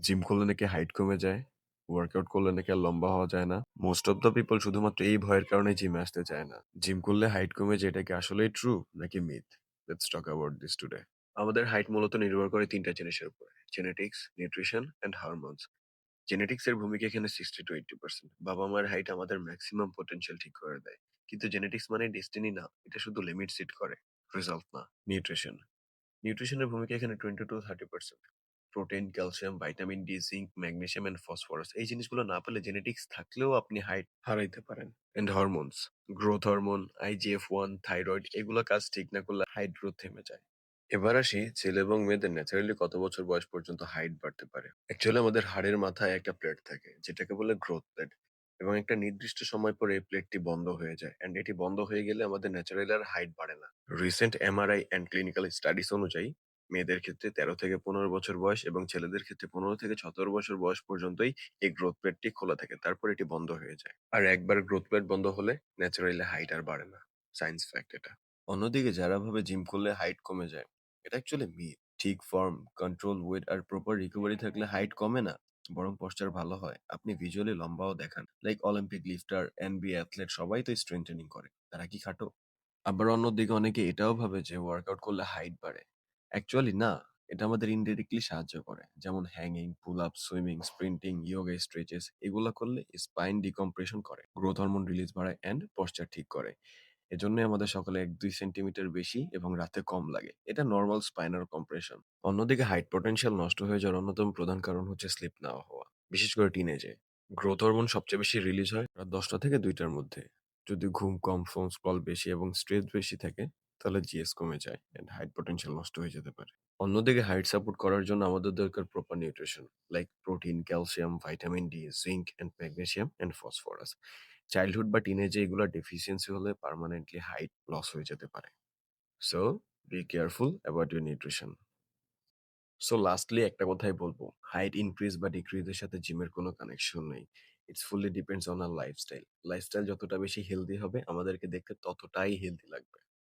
Gym করলে নাকি height কমে যায়। ওয়ার্কআউট করলে নাকি আর লম্বা হওয়া যায় না। মোস্ট অফ দ্যা পিপল শুধুমাত্র এই ভয়ের কারণে জিমে আসতে চায় না। জিম করলে হাইট কমে যায় এটা কি আসলেই ট্রু নাকি myth? Let's talk about this today. আমাদের হাইট মূলত নির্ভর করে ৩ টা জিনিসের উপরে। Genetics, nutrition and hormones. Genetics এর ভূমিকা এখানে 60-80%। বাবা-মায়ের হাইট আমাদের মেক্সিমাম পটেনশিয়াল ঠিক করে দেয়। কিন্তু জেনেটিক্স মানে ডেস্টিনি না। এটা শুধু লিমিট সেট করে, রেজাল্ট না। নিউট্রিশন। নিউট্রিশনের ভূমিকা এখানে 20-30%। Protein, calcium, vitamin D, zinc, magnesium and phosphorus এই জিনিসগুলো না পেলে জেনেটিক্স থাকলেও আপনি হাইট হারাইতে পারেন। And hormones, growth hormone, IGF-1, thyroid এগুলো কাজ ঠিক না করলে হাইট গ্রোথ থেমে যায়। এবার আসি ছেলে এবং মেয়েদের ন্যাচারালি কত বছর বয়স পর্যন্ত হাইট বাড়তে পারে। অ্যাকচুয়ালি আমাদের হাড়ের মাথায় একটা প্লেট থাকে যেটাকে বলে গ্রোথ প্লেট, এবং একটা নির্দিষ্ট সময় পরে এই প্লেটটি বন্ধ হয়ে যায় এন্ড এটি বন্ধ হয়ে গেলে আমাদের ন্যাচারালি আর হাইট বাড়ে না। Recent MRI and clinical studies অনুযায়ী মেয়েদের ক্ষেত্রে 13 থেকে 15 বছর বয়স এবং ছেলেদের ক্ষেত্রে 15 থেকে 17 বছর বয়স পর্যন্তই এই গ্রোথ প্লেটটি খোলা থাকে, তারপর এটি বন্ধ হয়ে যায়। আর একবার গ্রোথ প্লেট বন্ধ হলে ন্যাচারালি হাইট আর বাড়ে না। সায়েন্স ফ্যাক্ট এটা। অন্যদিকে যারা ভাবে জিম করলে হাইট কমে যায়, এটা অ্যাকচুয়ালি মিথ। ঠিক ফর্ম, কন্ট্রোল, ওয়েট আর প্রপার রিকভারি থাকলে হাইট কমে না, বরং পশ্চার ভালো হয়। আপনি ভিজুয়ালি লম্বাও দেখান। লাইক অলিম্পিক লিফটার, NBA অ্যাথলেট সবাই তো স্ট্রেংথ ট্রেনিং করে। তারা কি খাটো? আবার অন্যদিকে অনেকে এটাও ভাবে যে ওয়ার্কআউট করলে হাইট বাড়ে। অ্যাকচুয়ালি না, এটা আমাদের ইনডিরেক্টলি সাহায্য করে। যেমন hanging, pull up, swimming, sprinting, yoga, stretches এগুলা করলে স্পাইন ডিকম্প্রেশন করে, গ্রোথ হরমোন রিলিজ বাড়ায় অ্যান্ড পশ্চার ঠিক করে। এজন্যই আমাদের সকালে ১-২ সেন্টিমিটার বেশি এবং রাতে কম লাগে। এটা নরমাল স্পাইনাল কম্প্রেশন। অন্যদিকে হাইট পটেনশিয়াল নষ্ট হয়ে যাওয়ার অন্যতম প্রধান কারণ হচ্ছে স্লিপ না হওয়া। বিশেষ করে টিনেজে। গ্রোথ হরমোন সবচেয়ে বেশি রিলিজ হয় রাত ১০টা থেকে ২টার মধ্যে। যদি ঘুম কম, ফোন স্ক্রল বেশি এবং স্ট্রেস বেশি থাকে, তাহলে জিএস কমে যায় এন্ড হাইট পটেনশিয়াল নষ্ট হয়ে যেতে পারে। অন্যদিকে হাইট সাপোর্ট করার জন্য আমাদের দরকার proper nutrition like protein, calcium, vitamin D, zinc and magnesium and phosphorus. Childhood বা টিনেজে এগুলোর ডেফিসিয়েন্সি হলে পার্মানেন্টলি হাইট লস হয়ে যেতে পারে। So be careful about your nutrition. So lastly একটা কথাই বলবো, হাইট ইনক্রিজ বা ডিক্রিজ এর সাথে জিমের কোনো কানেকশন নেই। It's fully depends on our lifestyle. Lifestyle যতটা বেশি হেলদি হবে আমাদেরকে দেখতে ততটাই হেলদি লাগবে।